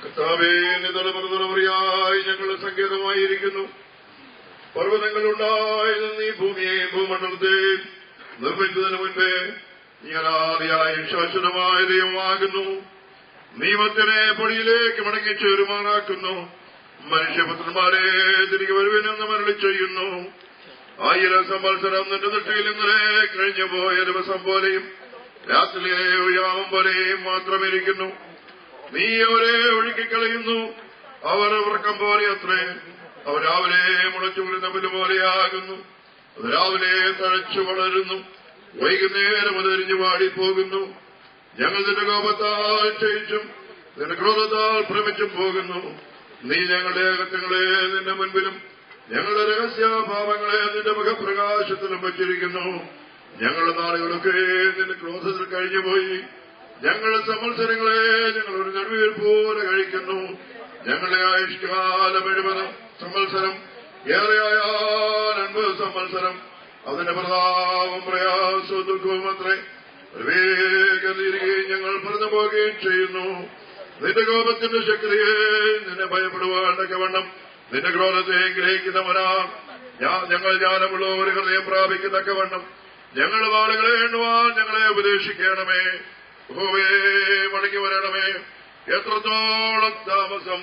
കർത്താവേ, നിതളപർവ്വതമറിയായി ഞങ്ങളുടെ സങ്കേതമായിരിക്കുന്നു. പർവ്വതങ്ങളുണ്ടായി ഈ ഭൂമിയെയും ഭൂമണ്ഡലത്തെയും നിർമ്മിച്ചതിനു മുൻപേ നീ അനാദിയായും ശാശ്വതമായ ദൈവമാകുന്നു. നിയമത്തിനെ പൊടിയിലേക്ക് മടങ്ങിച്ചേരുമാറാക്കുന്നു. മനുഷ്യപുത്രന്മാരെ തിരികെ വരുവിനെന്ന് മരളി ചെയ്യുന്നു. 1000 സംവത്സരം നിന്റെ ദൃഷ്ടിയിൽ ഇന്നലെ കഴിഞ്ഞു പോയ ദിവസം പോലെയും രാത്രിയിലെ യാമം പോലെയും മാത്രമിരിക്കുന്നു. നീ അവരെ ഒഴുക്കിക്കളയുന്നു. അവർ ഉറക്കം പോലെ അത്രേ. അവർ രാവിലെ മുളച്ചു വരുന്ന പുല്ല് പോലെയാകുന്നു. അത് രാവിലെ തഴച്ചു വളരുന്നു, വൈകുന്നേരം അതെരിഞ്ഞു വാടിപ്പോകുന്നു. ഞങ്ങൾ നിന്റെ കോപത്താൽ ക്ഷയിച്ചും നിന്റെ ക്രോധത്താൽ ഭ്രമിച്ചും പോകുന്നു. നീ ഞങ്ങളുടെ അകത്യങ്ങളെ നിന്റെ മുൻപിലും ഞങ്ങളുടെ രഹസ്യഭാവങ്ങളെ നിന്റെ മുഖപ്രകാശത്തിലും വച്ചിരിക്കുന്നു. ഞങ്ങളുടെ നാളുകളൊക്കെ നിന്റെ ക്രോധത്തിൽ കഴിഞ്ഞുപോയി. ഞങ്ങളുടെ സംവത്സരങ്ങളെ ഞങ്ങൾ ഒരു നെടുവീർ പോലെ കഴിക്കുന്നു. ഞങ്ങളുടെ ആയുഷ്കാലം 70 സംവത്സരം, ഏറെയായാൽ 80 സംവത്സരം. അതിന്റെ പ്രതാപം പ്രയാസവും ദുഃഖവും അത്രേ. വേഗതീരുകയും ഞങ്ങൾ പറഞ്ഞു പോവുകയും ചെയ്യുന്നു. നിന്റെ കോപത്തിന്റെ ശക്തിയെ നിന്നെ ഭയപ്പെടുവാൻ തക്കവണ്ണം നിന്റെ ക്രോധത്തെ ഗ്രഹിക്കുന്നവനാ ഞങ്ങൾ ജ്ഞാനമുള്ള ഒരു ഹൃദയം പ്രാപിക്കത്തക്കവണ്ണം ഞങ്ങളുടെ വാളുകളെ എണ്ണുവാൻ ഞങ്ങളെ ഉപദേശിക്കണമേ. യഹോവേ, മടങ്ങി വരണമേ. എത്രത്തോളം താമസം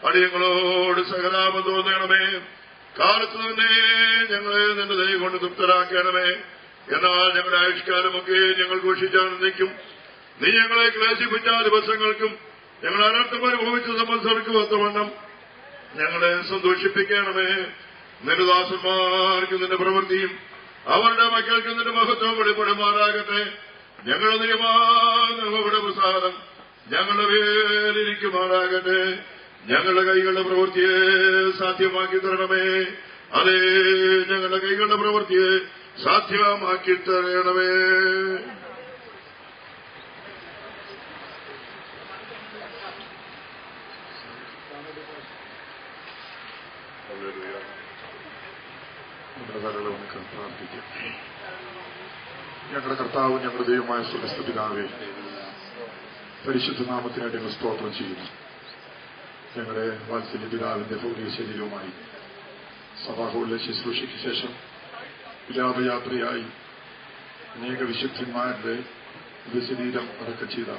അടിയങ്ങളോട് സഹതാപം തോന്നണമേ. കാലത്ത് തന്നെ ഞങ്ങളെ നിന്റെ ദയ കൊണ്ട് തൃപ്തരാക്കണമേ. എന്നാൽ ഞങ്ങളുടെ ആയുഷ്കാലമൊക്കെ ഞങ്ങൾ ഘോഷിച്ചാനന്ദിക്കും. നീ ഞങ്ങളെ ക്ലേശിപ്പിച്ച ദിവസങ്ങൾക്കും ഞങ്ങൾ അനർത്ഥം അനുഭവിച്ച സംവത്സരക്കും ഒത്തവണ്ണം ഞങ്ങളെ സന്തോഷിപ്പിക്കണമേ. നിന്റെ ദാസന്മാർക്ക് നിന്റെ പ്രവൃത്തിയും അവരുടെ മക്കൾക്ക് നിന്റെ മഹത്വം വെളിപ്പെടുമാറാകട്ടെ. ഞങ്ങളുടെ നിയമാവിടെ പ്രസാദം ഞങ്ങളുടെ പേരിരിക്കുമാറാകട്ടെ. ഞങ്ങളുടെ കൈകളുടെ പ്രവൃത്തിയെ സാധ്യമാക്കി തരണമേ. അതേ, ഞങ്ങളുടെ കൈകളുടെ പ്രവൃത്തിയെ സാധ്യമാക്കി തരണമേ. നമ്മുടെ തലകളെ നമുക്ക് പ്രാർത്ഥിക്കാം. ഞങ്ങളുടെ കർത്താവ്, ഞങ്ങളുടെ ദൈവമായ സ്വർഗ്ഗസ്ഥ പിതാവേ, പരിശുദ്ധ നാമത്തിനായിട്ട് ഞങ്ങൾ സ്തോത്രം ചെയ്യുന്നു. ഞങ്ങളുടെ വാത്സല്യ പിതാവിന്റെ ഭൗതിക ശരീരവുമായി സഭാഹോളിലെ ശുശ്രൂഷയ്ക്ക് ശേഷം വിലാപയാത്രയായി അനേക വിശുദ്ധന്മാരുടെ ശരീരം അടക്കം ചെയ്ത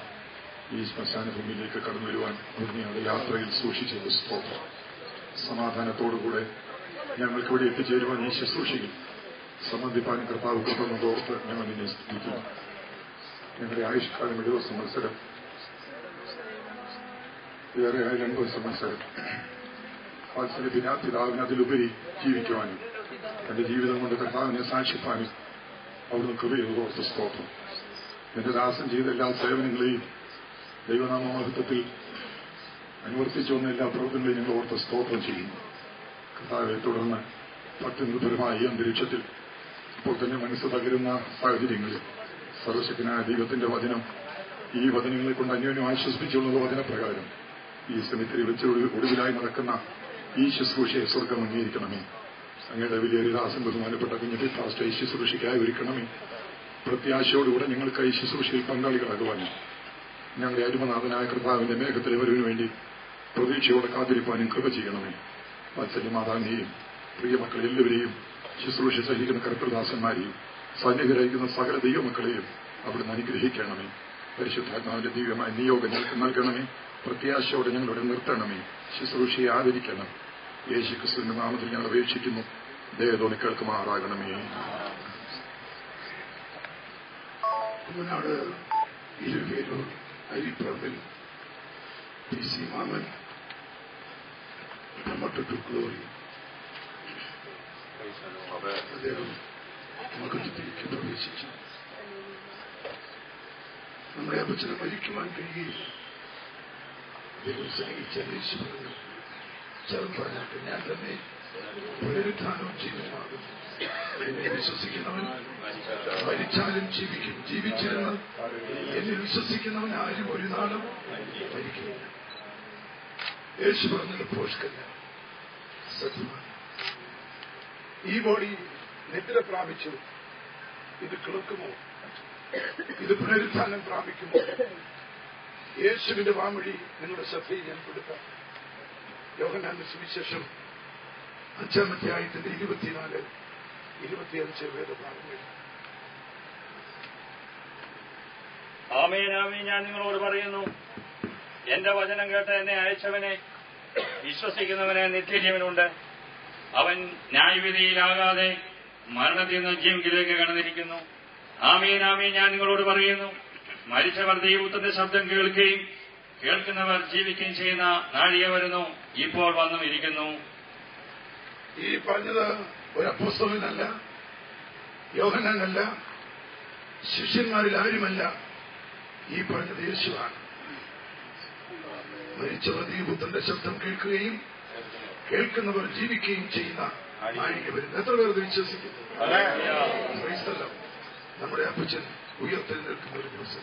ഈ ശ്മശാന ഭൂമിയിലേക്ക് കടന്നു വരുവാൻ ഞങ്ങളുടെ യാത്രയിൽ സൂക്ഷിച്ചത് സ്തോത്രം. സമാധാനത്തോടുകൂടെ ഞങ്ങൾക്ക് ഇവിടെ എത്തിച്ചേരുവാൻ ഈ ശുശ്രൂഷയിൽ സംബന്ധിപ്പാൻ കർത്താവ് കൃപന്നതോർത്ത് ഞങ്ങൾ നിന്നെ സ്തുതിക്കുന്നു. ഞങ്ങളുടെ ആയുഷ്കാലം 70 സംവത്സരം, ഏറെയായ 80 സംവത്സരം വാത്സല്യ പിതാവിന് അതിലുപരി ജീവിക്കുവാനും തന്റെ ജീവിതം കൊണ്ട് കർത്താവിനെ സാക്ഷിപ്പാനും അവിടുന്ന് കൃപയോർത്ത് സ്തോത്രം. എന്റെ ദാസൻ ചെയ്ത എല്ലാ സേവനങ്ങളെയും ദൈവനാമ മഹത്വത്തിൽ അനുവർത്തിച്ചു വന്ന എല്ലാ പ്രവർത്തനങ്ങളെയും ഞങ്ങൾ ഓർത്ത് സ്തോത്രം ചെയ്യുന്നു. കർത്താവെ, തുടർന്ന് ഭക്തിനിർഭരമായ ഈ അന്തരീക്ഷത്തിൽ ഇപ്പോൾ തന്നെ മനസ്സ് തകരുന്ന സാഹചര്യങ്ങളിൽ സർവശക്തനായ ദൈവത്തിന്റെ വചനം, ഈ വചനങ്ങളെ കൊണ്ട് അന്യോന്യം ആശ്വസിപ്പിച്ചുള്ള വചനപ്രകാരം ഈ സെമിത്തേരി വെച്ച് ഒടുവിലായി നടക്കുന്ന ഈ ശുശ്രൂഷയെ സ്വർഗം അംഗീകരിക്കണമേ. അങ്ങയുടെ വലിയൊരു ദാസൻ ബഹുമാനപ്പെട്ട കുഞ്ഞിന്റെ ഫാസ്റ്റ് ഈ ശുശ്രൂഷയ്ക്കായി ഒരുക്കണമേ. പ്രത്യാശയോടുകൂടെ ഞങ്ങൾക്ക് ഈ ശുശ്രൂഷയിൽ പങ്കാളികളാകുവാനും ഞങ്ങളുടെ അരുമനാഥനായ കർത്താവിന്റെ മേഘത്തിലെ വരവിനു വേണ്ടി പ്രതീക്ഷയോടെ കാത്തിരിപ്പാനും കൃപ ചെയ്യണമേ. വാത്സല്യമാതാവിനെയും പ്രിയമക്കളെ എല്ലാവരെയും ശുശ്രൂഷ സഹിക്കുന്ന കർത്തൃദാസന്മാരെയും സന്നിഹിതരായിരിക്കുന്ന സകല ദൈവമക്കളെയും അവിടുന്ന് അനുഗ്രഹിക്കണമേ. പരിശുദ്ധാത്മാവിന്റെ ദിവ്യമായ നിയോഗം ഞങ്ങൾക്ക് നൽകണമേ. പ്രത്യാശയോടെ ഞങ്ങളുടെ നിർത്തണമേ. ശുശ്രൂഷയെ ആദരിക്കണം. യേശുക്രിസ്തുവിന്റെ നാമത്തിൽ ഞങ്ങൾ അപേക്ഷിക്കുന്നു. ദയതോടെ കേൾക്കുമാറാകണമേ. കുമ്മനാട് ഇരുപേരൂർ അരിപ്പറമ്പിൽ PC മാമൻ promoted to glory. അദ്ദേഹം മകത്വത്തിലേക്ക് പ്രവേശിച്ചു. നമ്മുടെ അപ്പച്ചനെ മരിക്കുവാൻ കഴിയുകയില്ല. ദൈവം സ്നേഹിച്ച യേശു പറഞ്ഞു, ചേർന്ന് പറഞ്ഞാട്ട് ഞാൻ തന്നെ പുനരുത്ഥാനവും ജീവനുമാകും. എന്നെ വിശ്വസിക്കുന്നവൻ മരിച്ചാലും ജീവിക്കും. ജീവിച്ചിരുന്ന് എന്നെ വിശ്വസിക്കുന്നവൻ ആരും ഒരു നാളും മരിക്കുന്നില്ല. യേശു പറഞ്ഞത് പോഷ്കല്ല, സത്യമാണ്. ഈ ബോഡി നിദ്ര പ്രാപിച്ചു. ഇത് കിളക്കുമോ? ഇത് പുനരുത്ഥാനം പ്രാപിക്കുമോ? യേശുവിന്റെ വാമൊഴി നിങ്ങളുടെ ശ്രദ്ധയിൽ ഞാൻ കൊടുക്കാം. യോഹന്നാന്റെ സുവിശേഷം 5-ാം അധ്യായത്തിന്റെ 24-25 വേദഭാഗങ്ങൾ. ആമേൻ ആമേൻ. ഞാൻ നിങ്ങളോട് പറയുന്നു, എന്റെ വചനം കേട്ട് എന്നെ അയച്ചവനെ വിശ്വസിക്കുന്നവന് നിത്യജീവനുണ്ട്. അവൻ ന്യായവിധിയിലാകാതെ മരണത്തിൽ നിന്ന് ജീവനിലേക്ക് കടന്നിരിക്കുന്നു. ആമേൻ ആമേൻ. ഞാൻ നിങ്ങളോട് പറയുന്നു, മരിച്ചവർ ദൈവത്തിന്റെ ശബ്ദം കേൾക്കുകയും കേൾക്കുന്നവർ ജീവിക്കുകയും ചെയ്യുന്ന നാഴിക വരുന്നു, ഇപ്പോൾ വന്നും ഇരിക്കുന്നു. ഈ പറഞ്ഞത് ഒരു അപ്പോസ്തലനല്ല, യോഹന്നാനല്ല, ശിഷ്യന്മാരിൽ ആരുമല്ല. ഈ പറഞ്ഞത് യേശുവാണ്. മരിച്ചവർ ദൈവത്തിന്റെ ശബ്ദം കേൾക്കുകയും കേൾക്കുന്നവർ ജീവിക്കുകയും ചെയ്യുന്ന നാഴിക വരുന്നു. എത്ര പേർ വിശ്വസിക്കുന്നു? നമ്മുടെ അപ്പച്ചൻ ഉയർത്തെഴുന്നേൽക്കുന്ന ഒരു ദിവസം.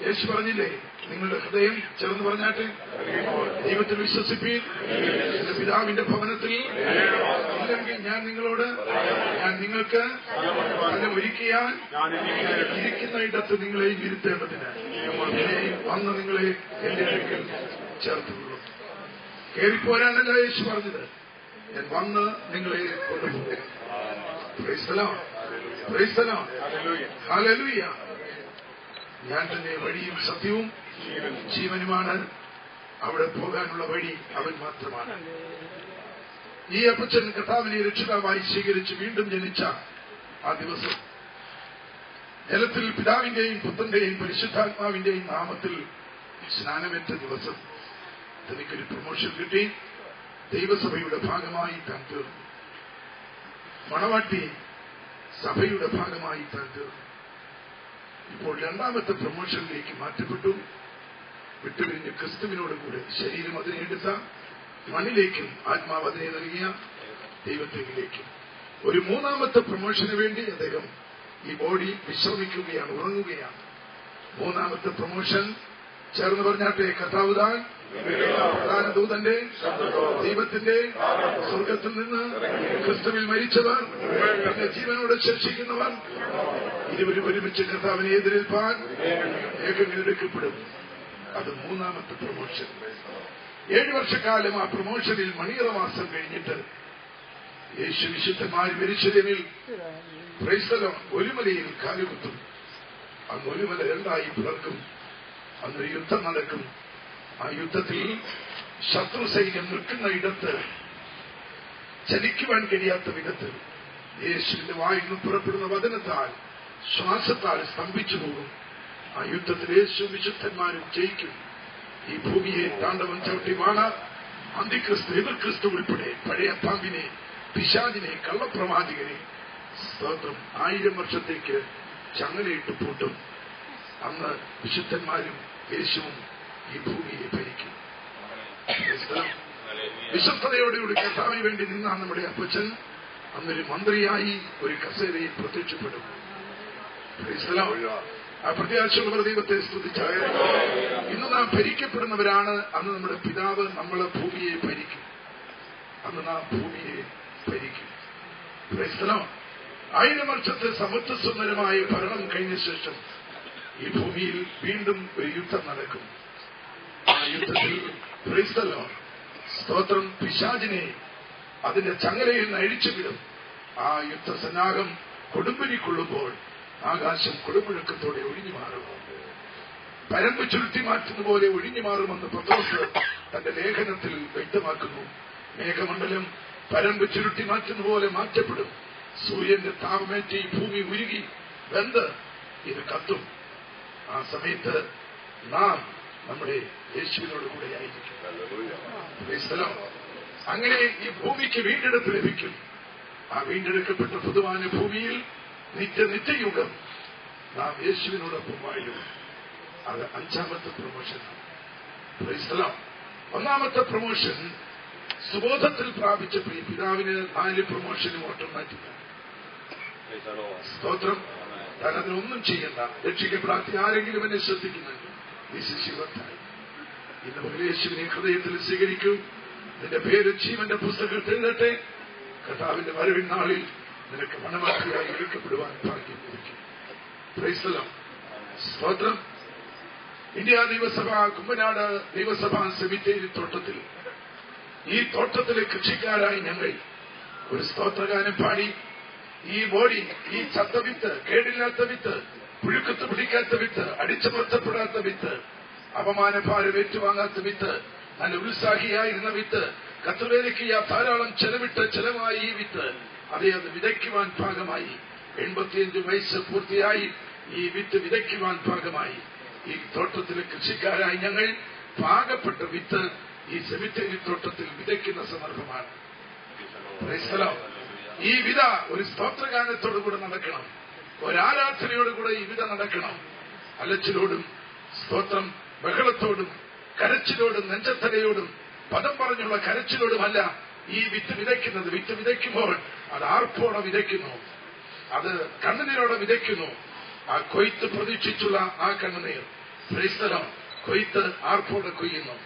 യേശു പറഞ്ഞില്ലേ, നിങ്ങളുടെ ഹൃദയം ചേർന്ന് പറഞ്ഞാട്ടെ, ദൈവത്തിൽ വിശ്വസിപ്പീൻ, എന്റെ പിതാവിന്റെ ഭവനത്തിൽ ഇല്ലെങ്കിൽ ഞാൻ നിങ്ങൾക്ക് സ്ഥലം ഒരുക്കിയാൽ ഇരിക്കുന്ന ഇടത്ത് നിങ്ങളെയും ഇരുത്തേണ്ടതിന് വന്ന് നിങ്ങളെ എന്റെ അടുക്കൽ ചേർത്തുള്ളൂ. കയറിപ്പോരാനല്ല യേശു പറഞ്ഞത്, ഞാൻ വന്ന് നിങ്ങളെ കൊണ്ടുപോകും. ഹല്ലേലൂയ. ഞാൻ തന്നെ വഴിയും സത്യവും ജീവനുമാണ്. അവിടെ പോകാനുള്ള വഴി അവൻ മാത്രമാണ്. ഈ അപ്പച്ചൻ കർത്താവിനെ രക്ഷിതാവായി സ്വീകരിച്ച് വീണ്ടും ജനിച്ച ആ ദിവസം, ജലത്തിൽ പിതാവിന്റെയും പുത്രന്റെയും പരിശുദ്ധാത്മാവിന്റെയും നാമത്തിൽ സ്നാനമേറ്റ ദിവസം തനിക്കൊരു പ്രൊമോഷൻ കിട്ടി. ദൈവസഭയുടെ ഭാഗമായി താൻ തീർന്നു. മണവാട്ടി സഭയുടെ ഭാഗമായി താൻ തീർന്നു. ഇപ്പോൾ രണ്ടാമത്തെ പ്രൊമോഷനിലേക്ക് മാറ്റപ്പെട്ടു. വിട്ടുപിരിഞ്ഞ് ക്രിസ്തുവിനോടുകൂടെ ശരീരം അതിനെ എടുത്ത മണ്ണിലേക്കും ആത്മാവ് അതിനെ നൽകിയ ദൈവത്തിലേക്കും ഒരു മൂന്നാമത്തെ പ്രൊമോഷന് വേണ്ടി അദ്ദേഹം ഈ ബോഡി വിശ്രമിക്കുകയാണ്, ഉറങ്ങുകയാണ്. മൂന്നാമത്തെ പ്രൊമോഷൻ ചേർന്ന് പറഞ്ഞാട്ടെ, കർത്താവ് താൻ പ്രധാന ദൂതന്റെ ദൈവത്തിന്റെ സ്വർഗത്തിൽ നിന്ന് ക്രിസ്തുവിൽ മരിച്ചവർ തന്റെ ജീവനോടെ ശേഷിക്കുന്നവർ ഇരുവരും ഒരുമിച്ച് കർത്താവിനെ എതിരേൽപ്പാൻ ഏകമെടുക്കപ്പെടും. അത് മൂന്നാമത്തെ പ്രമോഷൻ. 7 വർഷക്കാലം ആ പ്രമോഷനിൽ മണിയറമാസം കഴിഞ്ഞിട്ട് യേശു വിശുദ്ധന്മാർ യെരൂശലേമിൽ ഒലിമലയിൽ കാലുകുത്തും. അന്ന് ഒലിമല രണ്ടായി പിളർക്കും. അന്ന് യുദ്ധം നടക്കും. ആ യുദ്ധത്തിൽ ശത്രു സൈന്യം നിൽക്കുന്ന ഇടത്ത് ചലിക്കുവാൻ കഴിയാത്ത വിധത്തിൽ യേശുവിന്റെ വായിൽ നിന്ന് പുറപ്പെടുന്ന വചനത്താൽ ശ്വാസത്താൽ സ്തംഭിച്ചു പോകും. ആ യുദ്ധത്തിൽ യേശു വിശുദ്ധന്മാരും ജയിക്കും. ഈ ഭൂമിയെ താണ്ഡവം ചവിട്ടി വാണ അന്തിക്രിസ്തു, എതിർക്രിസ്തു ഉൾപ്പെടെ പഴയ പാമ്പിനെ, പിശാചിനെ, കള്ളപ്രവാചകനെ സ്തോത്രം 1000 വർഷത്തേക്ക് ചങ്ങലയിട്ട് പൂട്ടും. അന്ന് വിശുദ്ധന്മാരും യേശുവും ഈ ഭൂമിയെ ഭരിക്കും. വിശ്വസ്തയോടുകൂടി കർത്താവിന് വേണ്ടി നിന്നാണ് നമ്മുടെ അപ്പച്ചൻ അന്നൊരു മന്ത്രിയായി ഒരു കസേരയിൽ പ്രത്യക്ഷപ്പെടും. ആ പ്രത്യാശയുള്ള ദൈവത്തെ സ്തുതിച്ചാൽ ഇന്ന് നാം ഭരിക്കപ്പെടുന്നവരാണ്. അന്ന് നമ്മുടെ പിതാവ് നമ്മളെ ഭൂമിയെ ഭരിക്കും. അന്ന് നാം ഭൂമിയെ ഭരിക്കും. 1000 വർഷത്തെ സമത്വസുന്ദരമായ ഭരണം കഴിഞ്ഞ ശേഷം ഈ ഭൂമിയിൽ വീണ്ടും ഒരു യുദ്ധം നടക്കും. ആ യുദ്ധത്തിൽ സ്തോത്രം പിശാചിനെ അതിന്റെ ചങ്ങലയിൽ നിന്ന് അഴിച്ചുവിടും. ആ യുദ്ധസന്നാഹം കൊടുമ്പിരിക്കൊള്ളുമ്പോൾ ആകാശം കൊടുമുഴക്കത്തോടെ ഒഴിഞ്ഞു മാറും. പരമ്പ് ചുരുട്ടി മാറ്റുന്ന പോലെ ഒഴിഞ്ഞു മാറുമെന്ന് പത്രോസ് തന്റെ ലേഖനത്തിൽ വ്യക്തമാക്കുന്നു. മേഘമണ്ഡലം പരമ്പ് ചുരുട്ടി മാറ്റുന്ന പോലെ മാറ്റപ്പെടും. സൂര്യന്റെ താപമേറ്റ് ഈ ഭൂമി ഉരുകി വെന്ത് ഇത് കത്തും. ആ സമയത്ത് നാം നമ്മുടെ യേശുവിനോട് കൂടെ ആയിരിക്കും. അങ്ങനെ ഈ ഭൂമിക്ക് വീണ്ടെടുപ്പ് ലഭിക്കും. ആ വീണ്ടെടുക്കപ്പെട്ട പൊതുവാന ഭൂമിയിൽ നിത്യയുഗം നാം യേശുവിനോടൊപ്പം വാഴും. അത് 5ാമത്തെ പ്രമോഷനാണ്. ഒന്നാമത്തെ പ്രമോഷൻ സുബോധത്തിൽ പ്രാപിച്ച പിതാവിന് 4 പ്രമോഷനും ഓട്ടോമാറ്റിക്കാണ്. സ്തോത്രം. താൻ അതിനൊന്നും ചെയ്യണ്ട. രക്ഷിക്കപ്പെടാത്ത ആരെങ്കിലും എന്നെ ശ്രദ്ധിക്കുന്നുണ്ട്. ഇന്ന് മുതൽ യേശുവിനെ ഹൃദയത്തിൽ സ്വീകരിക്കൂ. നിന്റെ പേര് ജീവന്റെ പുസ്തകത്തിൽ എഴുതട്ടെ. കർത്താവിന്റെ വരവിൻ നാളിൽ നിനക്ക് മണവാട്ടിയായി എടുക്കപ്പെടുവാൻ ഭാഗ്യം ലഭിക്കും. സ്തോത്രം. ഇന്ത്യ ദൈവസഭ കുമ്പനാട് ദൈവസഭാ സെമിത്തേരി തോട്ടത്തിൽ, ഈ തോട്ടത്തിലെ കൃഷിക്കാരായി ഞങ്ങൾ ഒരു സ്തോത്രഗാനം പാടി. ഈ ബോഡി, ഈ ചത്തവിത്ത്, കേടില്ലാത്ത വിത്ത്, പുഴുക്കത്ത് പിടിക്കാത്ത വിത്ത്, അടിച്ചമർത്തപ്പെടാത്ത വിത്ത്, അപമാനഭാരം ഏറ്റുവാങ്ങാത്ത വിത്ത്, നല്ല ഉത്സാഹിയായിരുന്ന വിത്ത്, കത്തുവേലയ്ക്ക് ധാരാളം ചെലവായി ഈ വിത്ത് അത് വിതയ്ക്കുവാൻ ഭാഗമായി. 85 വയസ്സ് പൂർത്തിയായി ഈ വിത്ത് വിതയ്ക്കുവാൻ ഭാഗമായി. ഈ തോട്ടത്തിലെ കൃഷിക്കാരായി ഞങ്ങൾ പാകപ്പെട്ട വിത്ത് ഈ സെമിത്തേരി തോട്ടത്തിൽ വിതയ്ക്കുന്ന സന്ദർഭമാണ്. ഈ വിത ഒരു സ്തോത്രഗാനത്തോടുകൂടെ നടക്കണം. ഒരാരാധനയോടുകൂടെ ഈ വിത നടക്കണം. അലച്ചിലോടും സ്തോത്രം ബഹളത്തോടും കരച്ചിലോടും നെഞ്ചത്തലയോടും പദം പറഞ്ഞുള്ള കരച്ചിലോടുമല്ല ഈ വിത്ത് വിതയ്ക്കുന്നത്. വിത്ത് വിതയ്ക്കുമ്പോൾ അത് ആർപ്പോടെ വിതയ്ക്കുന്നു. അത് കണ്ണുനീരോടെ വിതയ്ക്കുന്നു. ആ കൊയ്ത്ത് പ്രതീക്ഷിച്ചുള്ള ആ കണ്ണുനീർ കൊയ്ത്ത് ആർപ്പോടെ കൊയ്യുന്നു.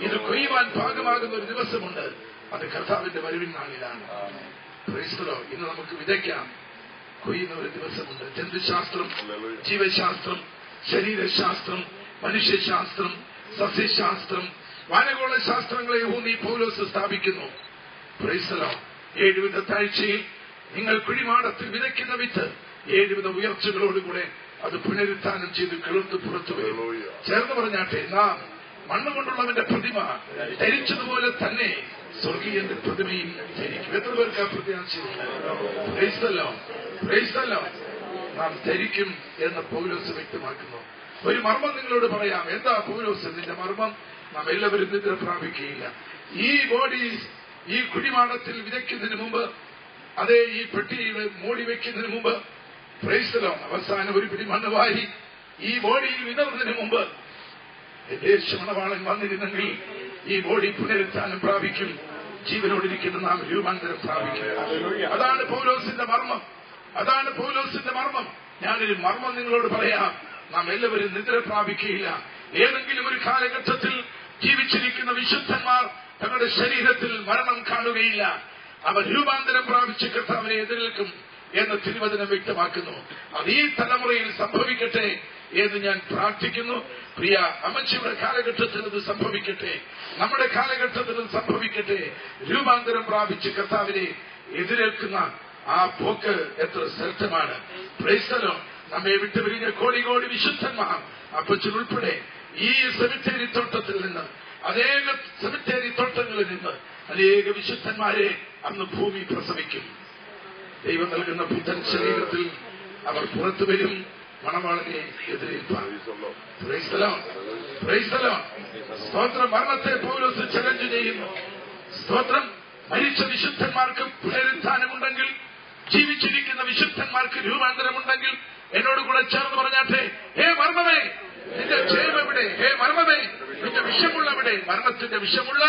ഇത് കൊയ്യുവാൻ ഭാഗമാകുന്ന ഒരു ദിവസമുണ്ട്. അത് കർത്താവിന്റെ വരവിൻ നാളിലാണ്. ഇന്ന് നമുക്ക് വിതയ്ക്കാം. കൊയ്യുന്ന ഒരു ദിവസമുണ്ട്. ജന്തുശാസ്ത്രം, ജീവശാസ്ത്രം, ശരീരശാസ്ത്രം, മനുഷ്യശാസ്ത്രം, സസ്യശാസ്ത്രം, വാനഗോള ശാസ്ത്രങ്ങളെ ഊന്നി പൗലോസ് സ്ഥാപിക്കുന്നു. 7 വിധ താഴ്ചയിൽ നിങ്ങൾ കുഴിമാടത്തിൽ വിതയ്ക്കുന്ന വിത്ത് 7 വിധ ഉയർച്ചകളോടുകൂടെ അത് പുനരുത്ഥാനം ചെയ്ത് കിളുത്ത് പുറത്തു വരും. ചേർന്ന് പറഞ്ഞാട്ടെ, നാം മണ്ണുകൊണ്ടുള്ളവന്റെ പ്രതിമ ധരിച്ചതുപോലെ തന്നെ സ്വർഗീയന്റെ പ്രതിമയും ധരിക്കും. എത്ര പേർക്ക് ആ പ്രത്യാശയുണ്ട്? നാം ധരിക്കും എന്ന് പൗലോസ് വ്യക്തമാക്കുന്നു. ഒരു മർമ്മം നിങ്ങളോട് പറയാം. എന്താ പൗലോസ് നിന്റെ മർമ്മം? നാം എല്ലാവരും നിദ്ര പ്രാപിക്കുകയില്ല. ഈ ബോഡി ഈ കുഴിമാടത്തിൽ വിതയ്ക്കുന്നതിന് മുമ്പ്, അതേ ഈ പെട്ടിയിൽ മൂടി വയ്ക്കുന്നതിന് മുമ്പ്, അവസാനം ഒരു പിടി മണ്ണ് വാരി ഈ ബോഡിയിൽ വിതറുന്നതിന് മുമ്പ് എന്റെ ശമണവാളൻ വന്നിരുന്നെങ്കിൽ ഈ ബോഡി പുനരുത്ഥാനം പ്രാപിക്കും. ജീവനോടിരിക്കുന്ന നാം രൂപാന്തരം പ്രാപിക്കും. അതാണ് പൗലോസിന്റെ മർമ്മം. അതാണ് പൗലോസിന്റെ മർമ്മം. ഞാനൊരു മർമ്മം നിങ്ങളോട് പറയാം. നാം എല്ലാവരും നിദ്ര പ്രാപിക്കുകയില്ല. ഏതെങ്കിലും ഒരു കാലഘട്ടത്തിൽ ജീവിച്ചിരിക്കുന്ന വിശുദ്ധന്മാർ തങ്ങളുടെ ശരീരത്തിൽ മരണം കാണുകയില്ല. അവർ രൂപാന്തരം പ്രാപിച്ച് കർത്താവിനെ എതിരേൽക്കും എന്ന് തിരുവചനം വ്യക്തമാക്കുന്നു. അത് ഈ തലമുറയിൽ സംഭവിക്കട്ടെ എന്ന് ഞാൻ പ്രാർത്ഥിക്കുന്നു. പ്രിയ അമ്മച്ചിയുടെ കാലഘട്ടത്തിൽ അത് സംഭവിക്കട്ടെ, നമ്മുടെ കാലഘട്ടത്തിൽ സംഭവിക്കട്ടെ. രൂപാന്തരം പ്രാപിച്ച് കർത്താവിനെ എതിരേൽക്കുന്ന ആ പോക്ക് എത്ര ശ്രദ്ധമാണ്. Price the Lord. നമ്മെ വിട്ടുപിരിഞ്ഞ കോടി കോടി വിശുദ്ധന്മാർ അപ്പച്ചനുൾപ്പെടെ ഈ സെമിത്തേരി തോട്ടത്തിൽ നിന്ന്, അനേക സെമിത്തേരി തോട്ടങ്ങളിൽ നിന്ന് അനേക വിശുദ്ധന്മാരെ അന്ന് ഭൂമി പ്രസവിക്കും. ദൈവം നൽകുന്ന പുത്തൻ ശരീരത്തിൽ അവർ പുറത്തു വരും, മണവാളനെ എതിരേൽപ്പാൻ. Praise the Lord, praise the Lord. സ്തോത്രം. മരണത്തെ പൗലോസ് ചലഞ്ച് ചെയ്യുന്നു. സ്തോത്രം. മരിച്ച വിശുദ്ധന്മാർക്ക് പുനരുത്ഥാനമുണ്ടെങ്കിൽ, ജീവിച്ചിരിക്കുന്ന വിശുദ്ധന്മാർക്ക് രൂപാന്തരമുണ്ടെങ്കിൽ, എന്നോട് കൂടെ ചേർന്ന് പറഞ്ഞാട്ടെ, ഹേ മർമ്മമേ നിന്റെ ജയം എവിടെ? ഹേ മർമ്മമേ നിന്റെ വിഷമുള്ളവിടെ? മരണത്തിന്റെ വിഷമുള്ള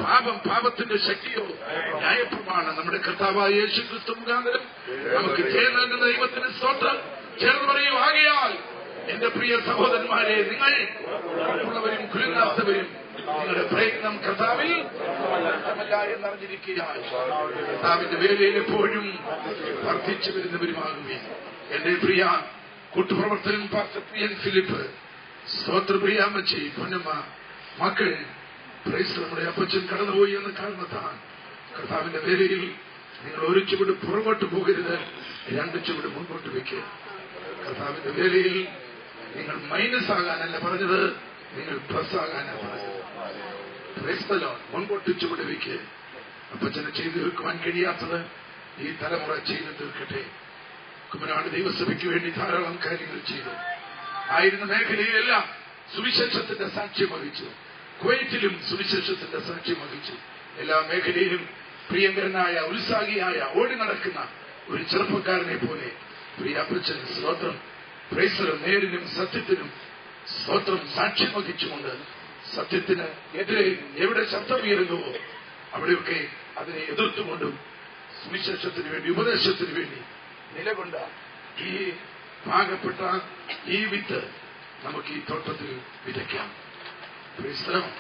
പാപം, പാപത്തിന്റെ ശക്തിയോ ന്യായപ്രമാണം നമ്മുടെ കർത്താവായ യേശു ക്രിസ്തു മുഖാന്തരം നമുക്ക് ജയം നൽകുന്ന ദൈവത്തിന് സ്തോത്രം. ചേർന്ന് പറയൂ, ആകയാൽ എന്റെ പ്രിയ സഹോദരന്മാരെ, നിങ്ങൾ ഉള്ളവരും കുലുങ്ങാത്തവരും നിങ്ങളുടെ പ്രയത്നം കർത്താവിൽ എന്നറിഞ്ഞിരിക്കുക. കർത്താവിന്റെ വേലയിൽ എപ്പോഴും വർദ്ധിച്ചു വരുന്നവരുമാകുകയും. എന്റെ പ്രിയ കൂട്ടുപ്രവർത്തകൻ പാസ്റ്റർ പ്രിയൻ ഫിലിപ്പ്, സ്തോത്ര പ്രിയ അമ്മച്ചി, പൊന്നമ്മ, മക്കൾ, പ്രൈസ് നമ്മുടെ അപ്പച്ചൻ കടന്നുപോയി എന്ന കാരണത്താൽ കർത്താവിന്റെ വേലയിൽ നിങ്ങൾ ഒരു ചുവട് പുറകോട്ട് പോകരുത്, രണ്ട് ചുവട് മുൻപോട്ട് വയ്ക്കുക. കർത്താവിന്റെ വേലയിൽ നിങ്ങൾ മൈനസ് ആകാനല്ല പറഞ്ഞത്, നിങ്ങൾ പ്ലസ് ആകാനാണ് പറഞ്ഞത്. Price the Lord. മുൻപോട്ട് ചുവട് വയ്ക്കുക. അപ്പച്ചനെ ചെയ്തു തീർക്കുവാൻ കഴിയാത്തത് ഈ തലമുറ ചെയ്തു തീർക്കട്ടെ. കുമ്മനാട് ദൈവസഭയ്ക്ക് വേണ്ടി ധാരാളം കാര്യങ്ങൾ ചെയ്തു. ആയിരുന്ന മേഖലയിലെല്ലാം സുവിശേഷത്തിന്റെ സാക്ഷ്യം വഹിച്ചു. കുവൈറ്റിലും സുവിശേഷത്തിന്റെ സാക്ഷ്യം വഹിച്ചു. എല്ലാ മേഖലയിലും പ്രിയങ്കരനായ, ഉത്സാഹിയായ, ഓടി നടക്കുന്ന ഒരു ചെറുപ്പക്കാരനെ പോലെ പ്രിയ അപ്പച്ചൻ സ്തോത്രം പ്രൈസ് നേരിനും സത്യത്തിനും സ്തോത്രം സാക്ഷ്യം വഹിച്ചുകൊണ്ട് സത്യത്തിന് എതിരെ എവിടെ ശബ്ദമുയരുന്നുവോ അവിടെയൊക്കെ അതിനെ എതിർത്തുകൊണ്ടും സുവിശേഷത്തിന് വേണ്ടി, ഉപദേശത്തിന് വേണ്ടി നിലകൊണ്ട ഈ പാകപ്പെട്ട ഈ വിത്ത് നമുക്ക് ഈ തോട്ടത്തിൽ വിതയ്ക്കാം. Praise the Lord,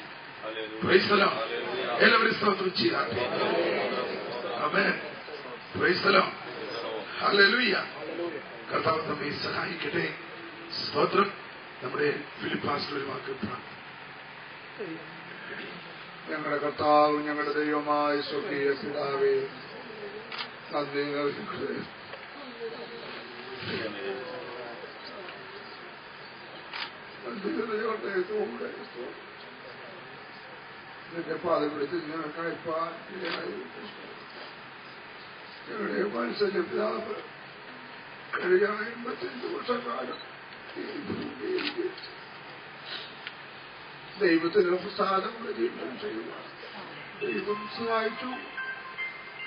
praise the Lord. എല്ലാവരും സ്തോത്രം ചെയ്യാം. ആമേൻ. Praise the Lord. ഹല്ലേലൂയ. കർത്താവ് നമ്മെ സഹായിക്കട്ടെ. സ്തോത്രം. നമ്മുടെ ഫിലിപ്പ് പാസ്റ്റർ ഒരു വാക്ക് പ്രാർത്ഥന. ഞങ്ങളുടെ കർത്താവ്, ഞങ്ങളുടെ ദൈവമായ സ്വർഗീയ പിതാവേ, നന്ദി നിന്റെ പാതം പിടിച്ച് ഞങ്ങൾക്കായി ഞങ്ങളുടെ മനസ്സിലെ പിതാവ് കഴിഞ്ഞ 55 വർഷക്കാലം ഈ ഭൂമിയിൽ ദൈവത്തിന് പ്രസാദമുള്ള ജീവിതം ചെയ്യുവാൻ ദൈവം സഹായിച്ചു.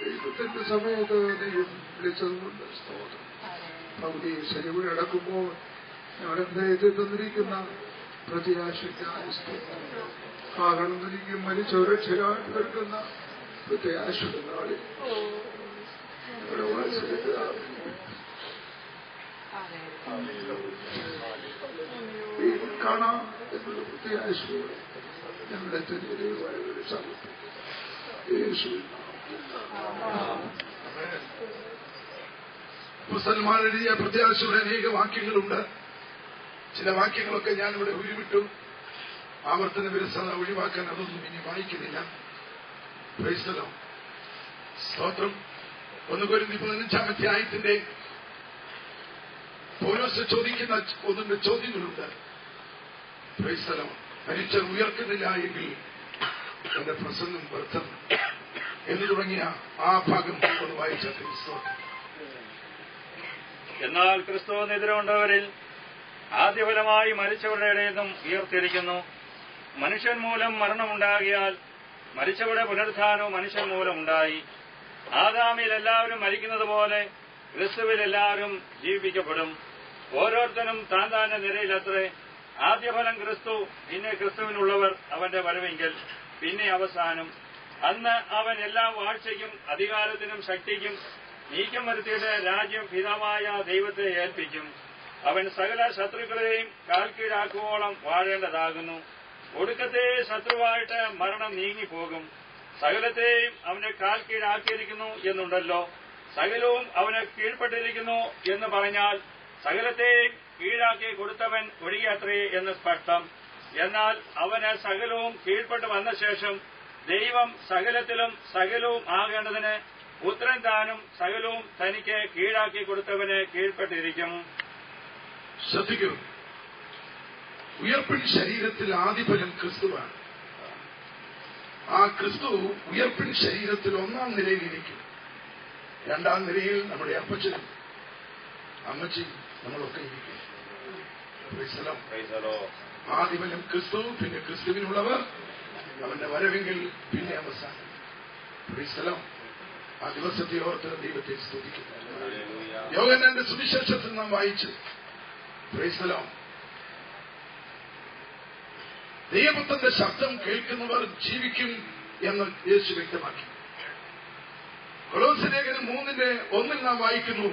ദൈവത്തിന്റെ സമയത്ത് ദൈവം വിളിച്ചതുകൊണ്ട് സ്തോത്രം. പകുതി ശരിവ് നടക്കുമ്പോൾ ഞങ്ങളുടെ ഹൃദയത്തിൽ തന്നിരിക്കുന്ന പ്രത്യാശയ്ക്കായ സ്തോത്രം. കാരണം എനിക്ക് മരിച്ചൊരക്ഷരായി തീർക്കുന്ന പ്രത്യാശയുടെ നാളിൽ ഞങ്ങളുടെ മനസ്സിലേക്ക് കാണാം എന്നുള്ള പ്രത്യാശയോടെ ഞങ്ങളുടെ തെരുവായ ഒരു സമർപ്പിക്കും. യേശുവിൻ മുസൽമാൻ എഴുതിയ പ്രത്യാശയുടെ അനേക വാക്യങ്ങളുണ്ട്. ചില വാക്യങ്ങളൊക്കെ ഞാനിവിടെ ഉരുവിട്ടു. ആവർത്തന വിരസത ഒഴിവാക്കാൻ അതൊന്നും ഇനി വായിക്കുന്നില്ല. Price the Lord. സ്തോത്രം. 1 കൊരിന്ത്യർ 15 അധ്യായത്തിന്റെ പൗലോസ് ചോദിക്കുന്ന 1 ചോദ്യങ്ങളുണ്ട്. Price the Lord. മരിച്ചവർ ഉയർക്കുന്നില്ല എങ്കിൽ എന്റെ പ്രസംഗം വ്യർത്ഥം എന്ന് തുടങ്ങിയ ആ ഭാഗം ഒന്ന് വായിച്ച ക്രിസ്തു. എന്നാൽ ക്രിസ്തുവിനെതിരുണ്ടവരിൽ ആദ്യഫലമായി മരിച്ചവരുടെ ഇടയിൽ നിന്നും ഉയർത്തിരിക്കുന്നു. മനുഷ്യൻ മൂലം മരണമുണ്ടാകിയാൽ മരിച്ചവരുടെ പുനരുത്ഥാനവും മനുഷ്യൻ മൂലം ഉണ്ടായി. ആദാമിൽ എല്ലാവരും മരിക്കുന്നത് പോലെ ക്രിസ്തുവിൽ എല്ലാവരും ജീവിപ്പിക്കപ്പെടും. ഓരോരുത്തരും താൻ താന്റെ നിരയിലത്രേ. ആദ്യഫലം ക്രിസ്തു, പിന്നെ ക്രിസ്തുവിനുള്ളവർ അവന്റെ വരവെങ്കിൽ, പിന്നെ അവസാനം. അന്ന് അവൻ എല്ലാ വാഴ്ചയ്ക്കും അധികാരത്തിനും ശക്തിക്കും നീക്കം വരുത്തിയിട്ട് രാജ്യം പിതാവായ ദൈവത്തെ ഏൽപ്പിക്കും. അവൻ സകല ശത്രുക്കളെയും കാൽക്കീഴാക്കുവോളം വാഴേണ്ടതാകുന്നു. ഒടുക്കത്തെ ശത്രുവായിട്ട് മരണം നീങ്ങിപ്പോകും. സകലത്തെയും അവന് കാൽക്കീഴാക്കിയിരിക്കുന്നു എന്നുണ്ടല്ലോ. സകലവും അവന് കീഴ്പ്പെട്ടിരിക്കുന്നു എന്ന് പറഞ്ഞാൽ സകലത്തെയും കീഴാക്കി കൊടുത്തവൻ ഒഴികെയത്രേ എന്ന് സ്പഷ്ടം. എന്നാൽ അവന് സകലവും കീഴ്പ്പെട്ട് വന്ന ശേഷം ദൈവം സകലത്തിലും സകലവും ആകേണ്ടതിന് പുത്രൻ താനും സകലവും തനിക്ക് കീഴാക്കി കൊടുത്തവന് കീഴ്പ്പെട്ടിരിക്കും. ശ്രദ്ധിക്കൂ, ഉയർപ്പിൻ ശരീരത്തിൽ ആദിഫലം ക്രിസ്തുവാണ്. ആ ക്രിസ്തു ഉയർപ്പിൻ ശരീരത്തിൽ ഒന്നാം നിരയിലിരിക്കും. രണ്ടാം നിരയിൽ നമ്മുടെ അപ്പച്ചനും അമ്മച്ചിയും നമ്മളൊക്കെ ഇരിക്കും. ആദിഫലം ക്രിസ്തു, പിന്നെ ക്രിസ്തുവിനുള്ളവർ, അവന്റെ വരവെങ്കിൽ പിന്നെ അവസാനം. ആ ദിവസത്തെ ഓർത്ത് ദൈവത്തെ സ്തുതിക്കുന്നു. യോഹന്നാന്റെ സുവിശേഷത്തിൽ നാം വായിച്ചു, ദൈവപുത്രന്റെ ശബ്ദം കേൾക്കുന്നവർ ജീവിക്കും എന്ന് യേശു വ്യക്തമാക്കി. കൊലോസ്യ ലേഖനം 3:1 നാം വായിക്കുന്നു,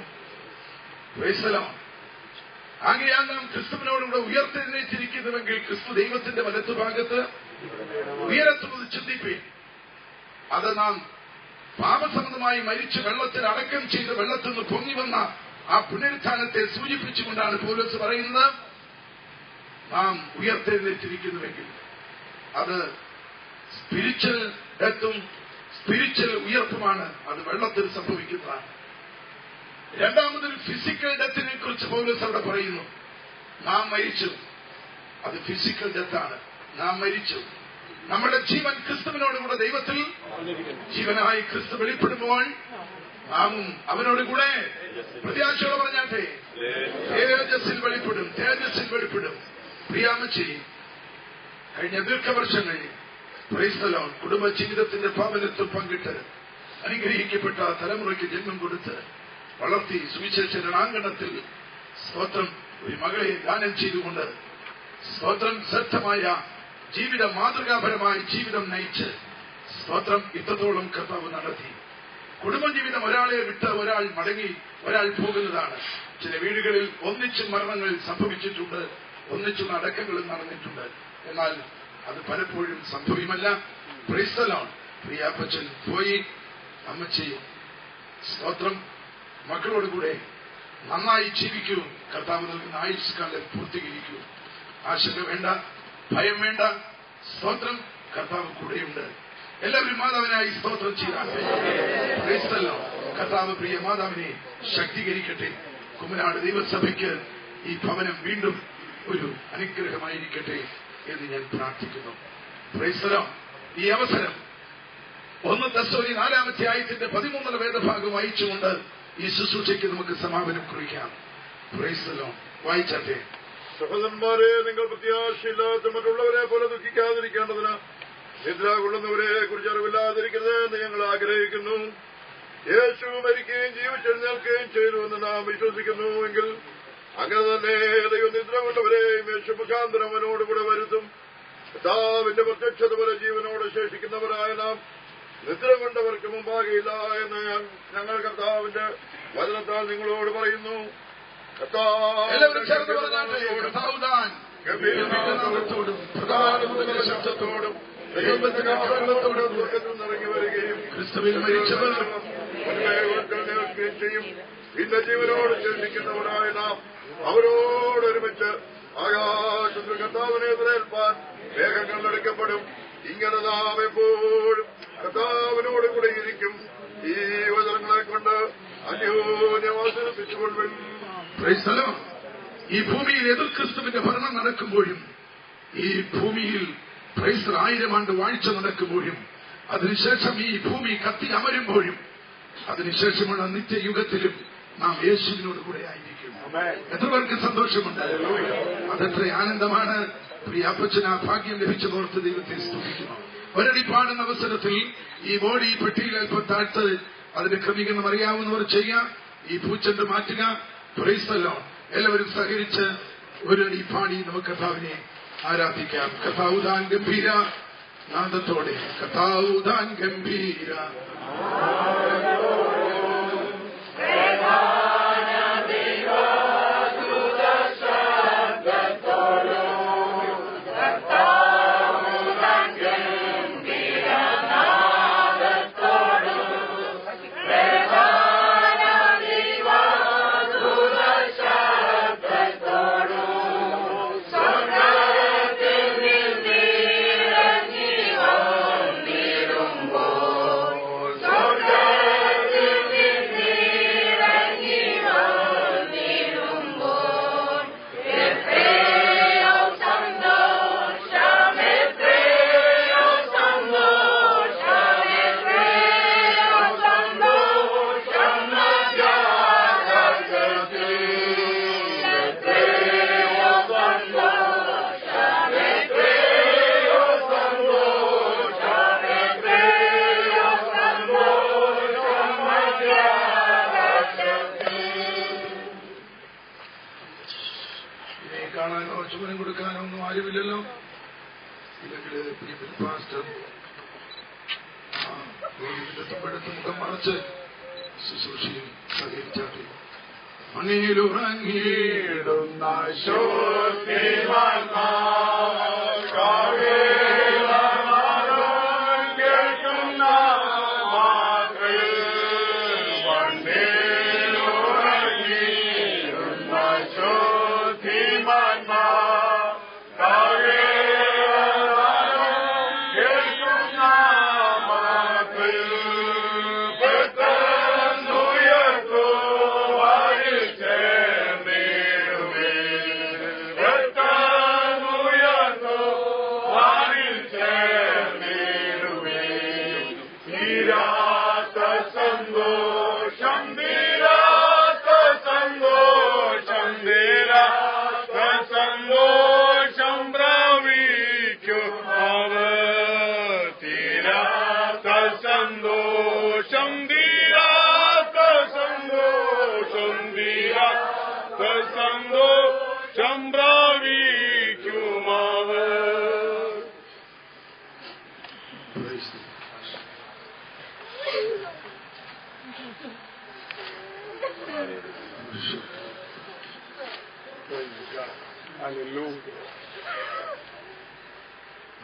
ആകയാൽ നാം ക്രിസ്തുവിനോടുകൂടെ ഉയർത്തെഴുന്നേറ്റിരിക്കുന്നുവെങ്കിൽ ക്രിസ്തു ദൈവത്തിന്റെ വലത്തുഭാഗത്ത് ഉയരത്തുന്നത് ചിന്തിപ്പീൻ. അത് നാം പാപസംബന്ധമായി മരിച്ച് വെള്ളത്തിൽ അടക്കം ചെയ്ത് വെള്ളത്തിൽ നിന്ന് പൊങ്ങിവന്ന ആ പുനരുത്ഥാനത്തെ സൂചിപ്പിച്ചുകൊണ്ടാണ് പൗലോസ് പറയുന്നത്, നാം ഉയർത്തെഴുന്നേറ്റിരിക്കുന്നുവെങ്കിൽ. അത് സ്പിരിച്വൽ ഡെത്തും സ്പിരിച്വൽ ഉയർപ്പുമാണ്. അത് വെള്ളത്തിൽ സംഭവിക്കുന്നതാണ്. രണ്ടാമതൊരു ഫിസിക്കൽ ഡെത്തിനെ കുറിച്ച് പൗലോസ് അവിടെ പറയുന്നു. നാം മരിച്ചു, അത് ഫിസിക്കൽ ഡെത്താണ്. നാം മരിച്ചു. നമ്മുടെ ജീവൻ ക്രിസ്തുവിനോടുകൂടെ ദൈവത്തിൽ ജീവനായി ക്രിസ്തു വെളിപ്പെടുമ്പോൾ നാമും അവനോടുകൂടെ പ്രത്യാശയോടെ പറഞ്ഞാട്ടെ തേജസ്സിൽ വെളിപ്പെടും, തേജസ്സിൽ വെളിപ്പെടും. പ്രിയാമച്ചി കഴിഞ്ഞ ദീർഘവർഷങ്ങൾ കുടുംബ ജീവിതത്തിന്റെ പാവനത്വം പങ്കിട്ട് അനുഗ്രഹിക്കപ്പെട്ട തലമുറയ്ക്ക് ജന്മം കൊടുത്ത് വളർത്തി സുവിശേഷ രണാങ്കണത്തിൽ സ്തോത്രം ഒരു മകളെ ദാനം ചെയ്തുകൊണ്ട് സ്തോത്രം ശ്രദ്ധമായ ജീവിത മാതൃകാപരമായ ജീവിതം നയിച്ച് സ്തോത്രം ഇത്രത്തോളം കർത്താവ് നടത്തി. കുടുംബജീവിതം ഒരാളെ വിട്ട് ഒരാൾ മടങ്ങി ഒരാൾ പോകുന്നതാണ്. ചില വീടുകളിൽ ഒന്നിച്ചും മരണങ്ങൾ സംഭവിച്ചിട്ടുണ്ട്, ഒന്നിച്ചും അടക്കങ്ങളും നടന്നിട്ടുണ്ട്. എന്നാൽ അത് പലപ്പോഴും സംഭവ്യമല്ല. Praise the Lord. പ്രിയാപ്പച്ചൻ പോയി, അമ്മച്ചി സ്തോത്രം മക്കളോടുകൂടെ നന്നായി ജീവിക്കൂ. കർത്താവ് നൽകുന്ന ആയുഷ്കാലം പൂർത്തീകരിക്കൂ. ആശങ്ക വേണ്ട, ഭയം വേണ്ട. സ്തോത്രം, കർത്താവ് കൂടെയുണ്ട്. എല്ലാവരും മാതാവിനായി സ്തോത്രം ചെയ്യാതെ പ്രൈസ് ദി ലോർഡ്. കർത്താവ് പ്രിയ മാതാവിനെ ശക്തീകരിക്കട്ടെ. കുമ്മനാട് ദൈവസഭയ്ക്ക് ഈ ഭവനം വീണ്ടും ഒരു അനുഗ്രഹമായിരിക്കട്ടെ എന്ന് ഞാൻ പ്രാർത്ഥിക്കുന്നു. Price the Lord. ഈ അവസരം 1 തെസ്സലോനിക്കർ 4-ാം അധ്യായത്തിന്റെ 13 വേദഭാഗം വായിച്ചുകൊണ്ട് ഈ ശുശ്രൂഷയ്ക്ക് നമുക്ക് സമാപനം കുറിക്കാം. Praise the Lord. വായിച്ചാട്ടെ. സഹോദരന്മാരെ, നിങ്ങൾ പ്രത്യാശയില്ലാത്ത മറ്റുള്ളവരെ പോലെ ദുഃഖിക്കാതിരിക്കേണ്ടതിന് നിദ്ര കൊള്ളുന്നവരെ കുറിച്ച് അറിവില്ലാതിരിക്കരുത് എന്ന് ഞങ്ങൾ ആഗ്രഹിക്കുന്നു. യേശു മരിക്കുകയും ജീവിച്ചെഴുന്നേൽക്കുകയും ചെയ്തു എന്ന് നാം വിശ്വസിക്കുന്നു എങ്കിൽ അങ്ങനെ തന്നെ ദൈവം നിദ്ര കൊണ്ടവരെയും യേശു മുഖാന്തരം അവനോടുകൂടെ വരുത്തും. കർത്താവിന്റെ പ്രത്യക്ഷത പോലെ ജീവനോട് ശേഷിക്കുന്നവരായ നാം നിദ്ര കൊണ്ടവർക്ക് മുമ്പാകെയില്ല എന്ന് ഞങ്ങൾ കർത്താവിന്റെ വചനത്താൽ നിങ്ങളോട് പറയുന്നു. ശബ്ദത്തോടും ഇറങ്ങി വരികയും ക്രിസ്തുവിൽ മരിച്ചവർ ചെയ്യും. ഇന്ന ജീവനോട് ചിന്തിക്കുന്നവരായ നാം അവരോടൊരുമിച്ച് ആകാശത്തിൽ കർത്താവിനെ എതിരേൽപ്പാൻ മേഘങ്ങൾ എടുക്കപ്പെടും. ഇങ്ങനെ നാം എപ്പോഴും കർത്താവിനോട് കൂടെ ഇരിക്കും. ഈ വചനങ്ങളെ കൊണ്ട് അന്യോന്യം ആശ്രയിപ്പിച്ചുകൊള്ളും. ഈ ഭൂമിയിൽ എതിർ ക്രിസ്തുവിന്റെ ഭരണം നടക്കുമ്പോഴും ഈ ഭൂമിയിൽ 1000 ആണ്ട് വാഴ്ച നടക്കുമ്പോഴും അതിനുശേഷം ഈ ഭൂമി കത്തി അമരുമ്പോഴും അതിനുശേഷമുള്ള നിത്യയുഗത്തിലും നാം യേശുവിനോട് കൂടെ ആയിരിക്കും. എത്ര പേർക്ക് സന്തോഷമുണ്ട്? അതെത്ര ആനന്ദമാണ്. പ്രിയാപ്പച്ചന് ആ ഭാഗ്യം ലഭിച്ചതോർത്ത് ദൈവത്തെ സ്തുതിക്കുന്നു. ഒരടി പാടുന്ന അവസരത്തിൽ ഈ ബോഡി പെട്ടിയിൽ അല്പം താഴ്ത്ത് അതിന്റെ ക്രമീകരണം അറിയാവുന്നവർ ചെയ്യാം. ഈ പൂച്ചെണ്ട് മാറ്റുക. Price the Lord. എല്ലാവരും സഹകരിച്ച് ഒരടി പാടി നമുക്ക് കർത്താവിനെ ആരാധിക്കാം. കർത്താവുദാൻ ഗംഭീര നാദത്തോടെ കർത്താവുദാൻ ഗംഭീര പ്രധാന ദൈവദൂതൻ ചുമനം കൊടുക്കാനൊന്നും ആരുമില്ലല്ലോ. ഇല്ലെങ്കിൽ പാസ്റ്റർ തൊമ്പെടുത്ത് മുഖം മറച്ച് ശുശ്രൂഷയിൽ സഹകരിച്ചാട്ടെ. മണിയിലുറങ്ങിയിടുന്ന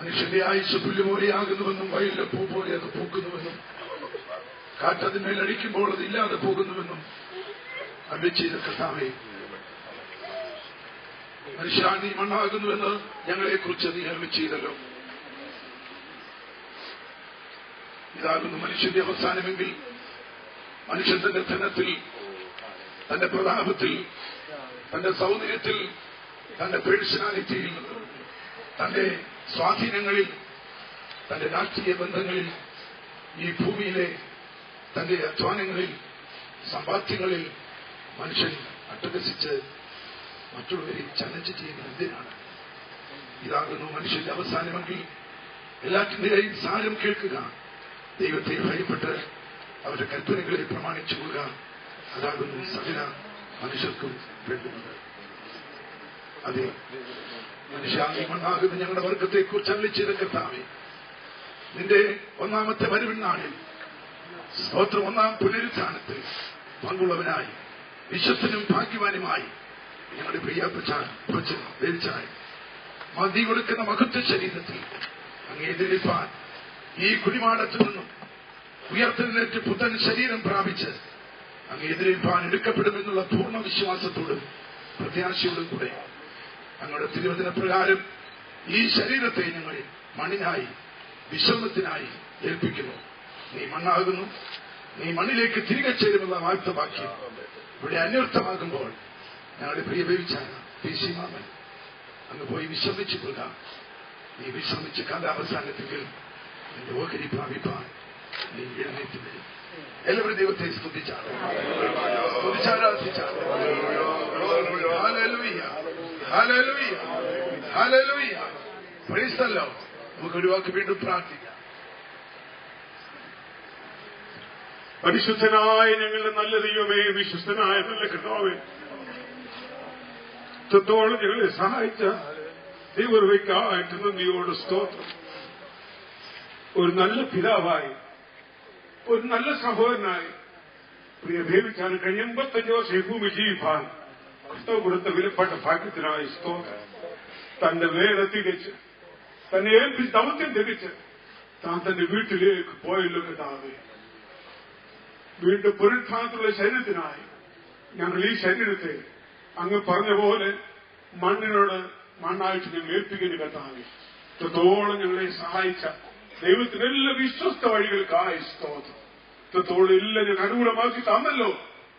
മനുഷ്യന്റെ ആയുസ് പുല്ലുപോലെയാകുന്നുവെന്നും വയലിലെ പൂ പോലെ അത് പൂക്കുന്നുവെന്നും കാറ്റതിന്മേൽ അടിക്കുമ്പോൾ അത് ഇല്ലാതെ പോകുന്നുവെന്നും അരുളിച്ചെയ്ത കർത്താവേ, മനുഷ്യ നീ മണ്ണാകുന്നുവെന്ന് ഞങ്ങളെക്കുറിച്ച് നീ അരുളിച്ചെയ്തല്ലോ. ഇതാകുന്നു മനുഷ്യന്റെ അവസാനമെങ്കിൽ മനുഷ്യൻ തന്റെ ധനത്തിൽ, തന്റെ പ്രതാപത്തിൽ, തന്റെ സൗന്ദര്യത്തിൽ, തന്റെ പേഴ്സണാലിറ്റിയിൽ, തന്റെ സ്വാധീനങ്ങളിൽ, തന്റെ രാഷ്ട്രീയ ബന്ധങ്ങളിൽ, ഈ ഭൂമിയിലെ തന്റെ അധ്വാനങ്ങളിൽ, സമ്പാദ്യങ്ങളിൽ മനുഷ്യൻ അട്ടഹസിച്ച് മറ്റുള്ളവരെ ചലഞ്ച് ചെയ്യുന്നത് എന്തിനാണ്? ഇതാകുന്നു മനുഷ്യന്റെ അവസാനമെങ്കിൽ എല്ലാറ്റിന്റെയും സാരം കേൾക്കുക, ദൈവത്തെ ഭയപ്പെട്ട് അവരുടെ കൽപ്പനകളെ പ്രമാണിച്ചു കൊള്ളുക. അതാകുന്നു സകല മനുഷ്യർക്കും വേണ്ടുന്നത്. അതെ, മനുഷ്യ നീ മണ്ണാകുന്ന ഞങ്ങളുടെ വർഗത്തെക്കുറിച്ച് അരുളിച്ചെയ്ത കർത്താവേ, നിന്റെ ഒന്നാമത്തെ വരവിനാളിൽ സ്തോത്രം, ഒന്നാം പുനരുത്ഥാനത്തിൽ പങ്കുള്ളവനായി വിശ്വസ്തനും ഭാഗ്യവാനുമായി ഞങ്ങളുടെ പ്രിയച്ചായി മതി കൊടുക്കുന്ന മഹത്വ ശരീരത്തിൽ അങ്ങ് എതിരേൽപ്പാൻ ഈ കുടിമാടത്തു നിന്നും ഉയർത്തെഴുന്നേറ്റ് പുത്തൻ ശരീരം പ്രാപിച്ച് അങ്ങ് എതിരേൽപ്പാൻ എടുക്കപ്പെടുമെന്നുള്ള പൂർണ്ണ വിശ്വാസത്തോടും പ്രത്യാശയോടും കൂടെ ഞങ്ങളുടെ തിരുവചന പ്രകാരം ഈ ശരീരത്തെ ഞങ്ങൾ മണ്ണിനായി വിശ്രമത്തിനായി ഏൽപ്പിക്കുന്നു. നീ മണ്ണാകുന്നു, നീ മണ്ണിലേക്ക് തിരികെ ചേരുമെന്ന വാഴ്ത്തവാക്യം ഇവിടെ അന്വർത്ഥമാകുമ്പോൾ ഞങ്ങളുടെ പ്രിയ വേവിച്ചായ പി സി മാമൻ അങ്ങ് പോയി വിശ്രമിച്ചു കൊള്ളുക. നീ വിശ്രമിച്ച് കാലാവസാനത്തിൽ നിന്റെ ഓഹരി പ്രാപിപ്പാൻ നീ എഴുന്നേറ്റ് വരും. എല്ലാവരും ദൈവത്തെ സ്തുതിച്ചാണ്, സ്തുതിച്ചാരാധിച്ചാണ്. ഹല്ലേലൂയ, ഹല്ലേലൂയ, ഹല്ലേലൂയ. Praise the Lord. നമുക്ക് ഒരു വാക്ക് വീണ്ടും പ്രാർത്ഥിക്കാം. പരിശുദ്ധനായ ഞങ്ങളുടെ നല്ല ദൈവമേ, വിശ്വസ്തനായ നല്ല കർത്താവേ, ഇത്രത്തോളം ഞങ്ങളെ സഹായിച്ച ദൈവകൃപയ്ക്കായിട്ട് നന്ദിയോട് സ്തോത്രം. ഒരു നല്ല പിതാവായി, ഒരു നല്ല സഹോദരനായി പ്രിയ ദേവിച്ചാൽ കഴിഞ്ഞ 85 വർഷം ഈ ഭൂമി ജീവിപ്പാൻ കർത്താവ് കൊടുത്ത വിലപ്പെട്ട ഭാഗ്യത്തിനായി സ്തോത്രം. തന്റെ വേല തികച്ച്, തന്നെ ഏൽപ്പിച്ച് ദൗത്യം തികച്ച് താൻ തന്റെ വീട്ടിലേക്ക് പോയല്ലോ കർത്താവേ. വീണ്ടും പുനരുത്ഥാനത്തിലുള്ള ശരീരത്തിനായി ഞങ്ങൾ ഈ ശരീരത്തെ അങ്ങ് പറഞ്ഞ പോലെ മണ്ണിനോട് മണ്ണായിട്ട് ഞങ്ങൾ ഏൽപ്പിക്കുന്ന കർത്താവേ, ഇത്രത്തോളം ഞങ്ങളെ സഹായിച്ച ദൈവത്തിന്റെ എല്ലാ വിശ്വസ്ത വഴികൾക്കായി സ്തോത്രം. ഇത്രത്തോളം എല്ലാം ഞങ്ങൾ അനുകൂലമാക്കി തന്നല്ലോ.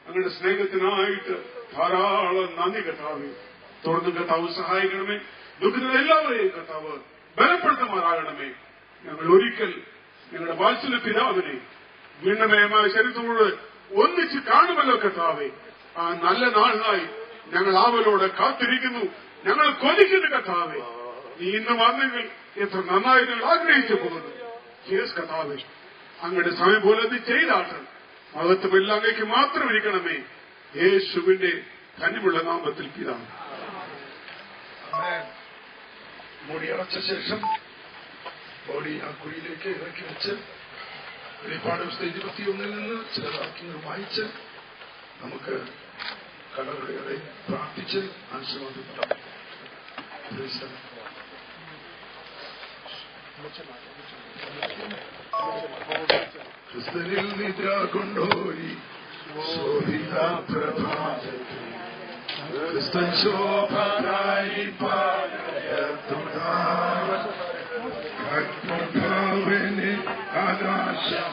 ഞങ്ങളുടെ സ്നേഹത്തിനായിട്ട് ധാരാളം നന്ദി കർത്താവേ. തുടർന്ന് കർത്താവ് സഹായിക്കണമേ. ദുഃഖിക്കുന്ന എല്ലാവരെയും കർത്താവ് ബലപ്പെടുത്തുമാറാകണമേ. ഞങ്ങൾ ഒരിക്കൽ ഞങ്ങളുടെ വാത്സല്യ പിതാവിനെ വീണ്ടുമയമായ ശരീരത്തോട് ഒന്നിച്ച് കാണുമല്ലോ കർത്താവേ. ആ നല്ല നാളിനായി ഞങ്ങൾ ആവലോടെ കാത്തിരിക്കുന്നു. ഞങ്ങൾ കൊതിക്കുന്നു കർത്താവേ. നീ ഇന്ന് വന്നെങ്കിൽ എത്ര നന്നായി ഞങ്ങൾ ആഗ്രഹിച്ചു പോകുന്നു. യേസ് കർത്താവേ, അങ്ങയുടെ സമയം പോലെ അത് ചെയ്താട്ട് മഹത്വമെല്ലാം അങ്ങേക്ക് മാത്രം ഇരിക്കണമേ. യേശുവിന്റെ കനിവുള്ള നാമത്തിൽ പിതാവേ. മൂടി അടച്ച ശേഷം ബോഡി ആ കുഴിയിലേക്ക് ഇറക്കി വെച്ച് വെളിപ്പാട് 21 നിന്ന് ചില വാക്യങ്ങൾ വായിച്ച് നമുക്ക് കടകളുടെ പ്രാർത്ഥിച്ച് ആശീർവാദപ്പെടാം. ക്രിസ്തുവിൽ നിദ്ര കൊണ്ടോരി ശോഭിത പ്രഭാതത്തിൽ ക്രിസ്തൻ ശോഭനായി പാടുന്നവന് ആകാശം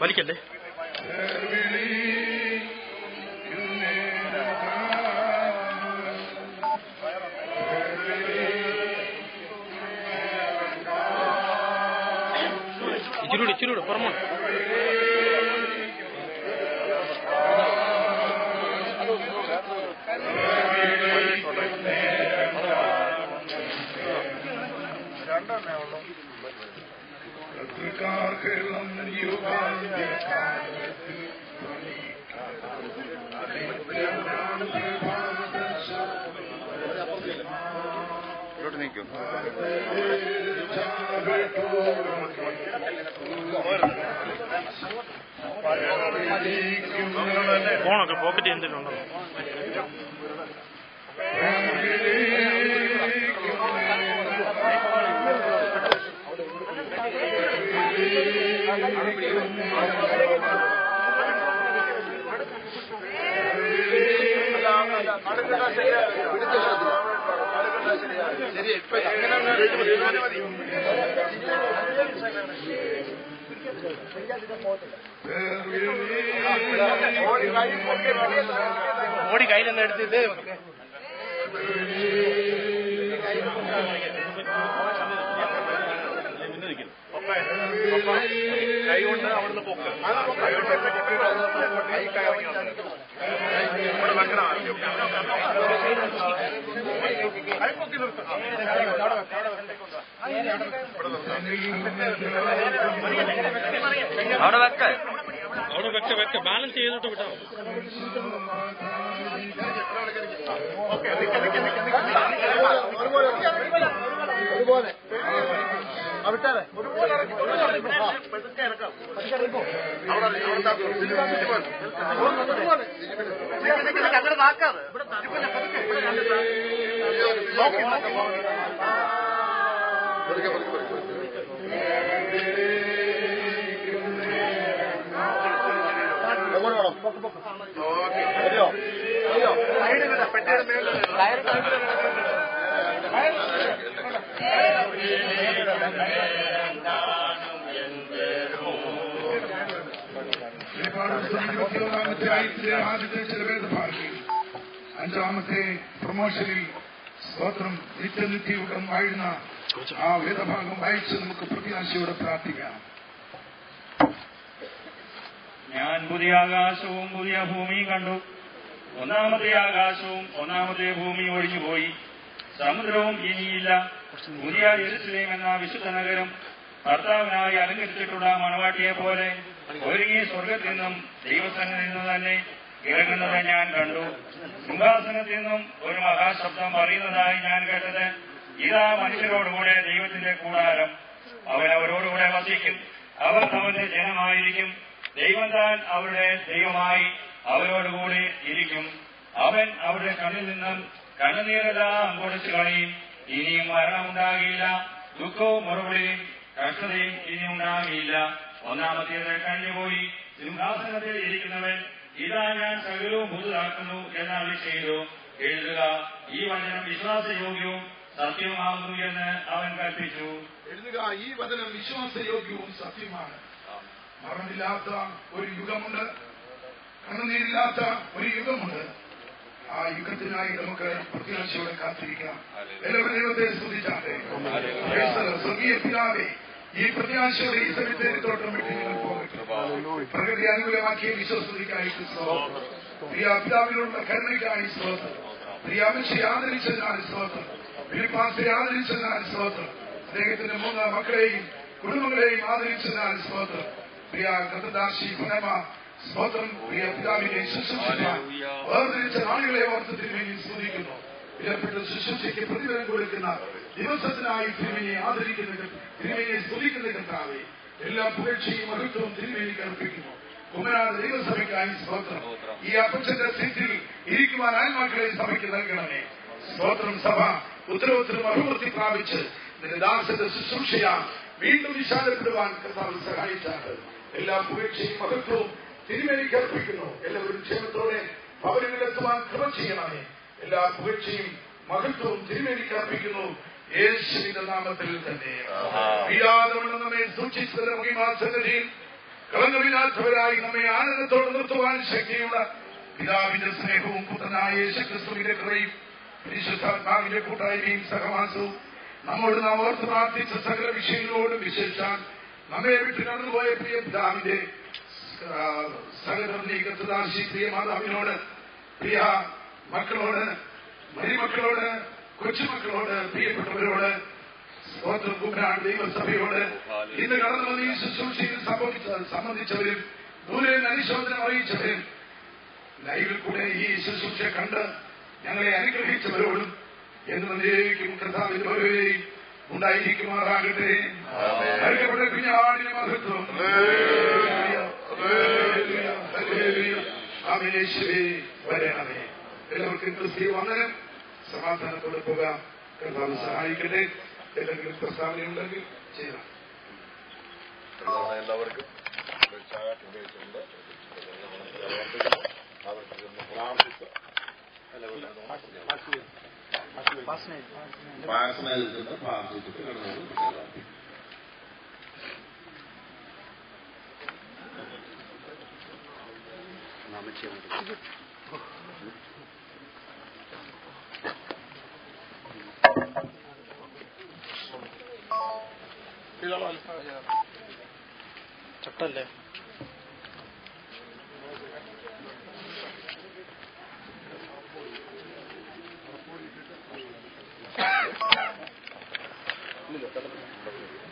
വലിക്കല്ലേ. ഇച്ചിരൂടെ പുറമോ നീക്കും. ഫോണൊക്കെ പോക്കറ്റ് എന്തെങ്കിലും ഉണ്ടോ? ഓടി കയ്യിലൊന്നും എടുത്തിട്ട് കൈ കൊണ്ട് അവിടുന്ന് പൊക്ക് കൈ കയറി അവിടെ വെക്ക ബാലൻസ് ചെയ്തിട്ട് വിട്ടോ. അങ്ങനെ നാക്കാതെ ആദ്യത്തെ ചില വേദഭാഗങ്ങൾ 5ാമത്തെ പ്രമോഷനിൽ സ്തോത്രം നിത്യനിത്യയുഗം വാഴുന്ന ആ വേദഭാഗം വായിച്ച് നമുക്ക് പ്രത്യാശയോടെ പ്രാർത്ഥിക്കാം. ഞാൻ പുതിയ ആകാശവും പുതിയ ഭൂമിയും കണ്ടു. ഒന്നാമത്തെ ആകാശവും ഒന്നാമത്തെ ഭൂമിയും ഒഴിഞ്ഞുപോയി, സമുദ്രവും ഇനിയില്ല. പുതിയ യെരൂശലേം എന്ന വിശുദ്ധ നഗരം ഭർത്താവിനായി അലങ്കരിച്ചിട്ടുള്ള മണവാട്ടിയെ പോലെ ഒരുങ്ങി സ്വർഗത്തിൽ നിന്നും ദൈവസന്നിധിയിൽ നിന്ന് തന്നെ ഇറങ്ങുന്നത് ഞാൻ കണ്ടു. സിംഹാസനത്തിൽ നിന്നും ഒരു മഹാശബ്ദം പറയുന്നതായി ഞാൻ കേട്ടത്, ഇതാ മനുഷ്യരോടുകൂടെ ദൈവത്തിന്റെ കൂടാരം, അവൻ അവരോടുകൂടെ വസിക്കും, അവർ അവന്റെ ജനമായിരിക്കും, ദൈവം താൻ അവരുടെ ദൈവമായി അവരോടുകൂടി ഇരിക്കും. അവൻ അവരുടെ കണ്ണിൽ നിന്നും കണ്ണുനീരെല്ലാം പൊടിച്ചു കളയും. ഇനിയും മരണമുണ്ടാകില്ല, ദുഃഖവും മറുപടിയും കഷ്ടതയും ഇനി ഉണ്ടാകില്ല. ഒന്നാമത്തേത് കഴിഞ്ഞുപോയി. സിംഹാസനത്തിൽ ഇരിക്കുന്നവൻ, ഇതാ ഞാൻ സകലവും പുതുതാക്കുന്നു എന്നരുളി ചെയ്തു. എഴുതുക, ഈ വചനം വിശ്വാസയോഗ്യവും സത്യവുമാകുന്നു എന്ന് അവൻ കൽപ്പിച്ചു. എഴുതുക, ഈ വചനം വിശ്വാസയോഗ്യവും സത്യമാണ്. മരണമില്ലാത്ത ഒരു യുഗമുണ്ട്, കണ്ണുനീരില്ലാത്ത ഒരു യുഗമുണ്ട്. ആ യുഗത്തിനായി നമുക്ക് പ്രത്യാശയോടെ കാത്തിരിക്കാം. എല്ലാവരും ദൈവത്തെ സ്തുതിച്ചാട്ടെ. സ്വർഗീയ പിതാവേ, ഈ പ്രത്യാശയോടെ ഈ സെമിത്തേരിത്തോട്ടം വിട്ട് നിങ്ങൾ പോകട്ടെ. പ്രകൃതി അനുകൂലമാക്കിയ വിശ്വസ്തയ്ക്കായിട്ട് സ്തോത്രം. പ്രിയ പിതാവിനോടുള്ള കരുണയ്ക്കായി സ്തോത്രം. പ്രിയ അമ്മയെ ആദരിച്ചതിനാൽ സ്തോത്രം. ഫിലിപ്പാസിനെ ആദരിച്ചതിനാൽ സ്തോത്രം. അദ്ദേഹത്തിന്റെ 3 മക്കളെയും കുടുംബങ്ങളെയും ആദരിച്ചതിനാൽ സ്തോത്രം. പ്രിയ കർത്തദാസി പുനമ സ്തോത്രം. പ്രിയ പിതാവിനെ ശുശ്രൂഷിക്കാൻ വേർതിരിച്ച നാളുകളെ ഓർത്ത് തിരുമേനി സ്തുതിക്കുന്നു. വിലപ്പെട്ട ശുശ്രൂഷയ്ക്ക് പ്രതിഫലം കൊടുക്കുന്ന ദിവസത്തിനായി തിരുമേനിയെ ആദരിക്കുന്ന തിരുമേനിയെ സ്തുതിക്കുന്ന കർത്താവെ, എല്ലാ പുകഴ്ചയും മഹത്വവും തിരുമേനിക്ക് അർപ്പിക്കുന്നു. കുമരാട് ദൈവസഭയ്ക്കായി സ്തോത്രം. ഈ അപ്പച്ചന്റെ സീറ്റിൽ ഇരിക്കുവാൻ ആത്മാക്കളെ സഭയ്ക്ക് നൽകണമേ. സ്തോത്രം. സഭ ഉത്തരവുത്തരം അഭിവൃദ്ധി പ്രാപിച്ച് നിന്റെ ദാസന്റെ ശുശ്രൂഷയ വീണ്ടും വിശാലപ്പെടുവാൻ കർത്താവ് സഹായിച്ചാണ്. എല്ലാ പുകഴ്ചയും മഹത്വവും തിരുമേനിക്ക് അർപ്പിക്കുന്നു. എല്ലാവരും ക്ഷേമത്തോടെ ഭവനങ്ങളിലെത്തുവാൻ കൃപ ചെയ്യണമേ. എല്ലാ പുകഴ്ചയും മഹത്വവും തിരുമേനിക്ക് അർപ്പിക്കുന്നു. യേശുവിന്റെ നാമത്തിൽ തന്നെ. വീഴാതവണ്ണം നമ്മെ സൂക്ഷിച്ചതിന്റെ മഹിമാസന്നിധിയിൽ കളങ്കമില്ലാത്തവരായി നമ്മെ ആനന്ദത്തോടെ നിർത്തുവാൻ ശക്തിയുള്ള പിതാവിന്റെ സ്നേഹവും പുത്രനായ യേശുക്രിസ്തുവിന്റെ കൃപയും പരിശുദ്ധാത്മാവിന്റെ കൂട്ടായ്മയും സഹവാസവും നമ്മോട് നാം ഓർത്ത് പ്രാർത്ഥിച്ച സകല വിഷയങ്ങളോടും വിശേഷിച്ചാൽ നമ്മെ വിട്ട് കടന്നുപോയ പ്രിയ പിതാവിന്റെ സഹധർമ്മി കർത്തദാസി പ്രിയ മാതാവിനോട്, പ്രിയ മക്കളോട്, മരുമക്കളോട്, കൊച്ചുമക്കളോട്, പ്രിയപ്പെട്ടവരോട്, സ്തോത്രം. കുമരാൻ ദൈവസഭയോട് ഇന്ന് കടന്നു വന്ന് ഈ ശുശ്രൂഷയിൽ സംബന്ധിച്ചവരും ദൂരെ അനുശോചനം അറിയിച്ചവരും ലൈവിൽ കൂടെ ഈ ശുശ്രൂഷ കണ്ട് ഞങ്ങളെ അനുഗ്രഹിച്ചവരോടും എന്നേക്കും കർത്താവിന്റെ ഓരോരെയും ഉണ്ടായിരിക്കുമാറാകട്ടെ. അറിയപ്പെട്ട കുഞ്ഞാടിന് മഹത്വം. ആമേശുവേ വരണമേ. എല്ലാവർക്കും ക്രിസ്തീയ വന്ദനം. സമാധാനത്തോടെ പോകാം. കർത്താവ് സഹായിക്കട്ടെ. എന്തെങ്കിലും പ്രസ്താവനയുണ്ടെങ്കിൽ ചെയ്യാം. എല്ലാവർക്കും ചട്ടല്ലേ ഇല്ല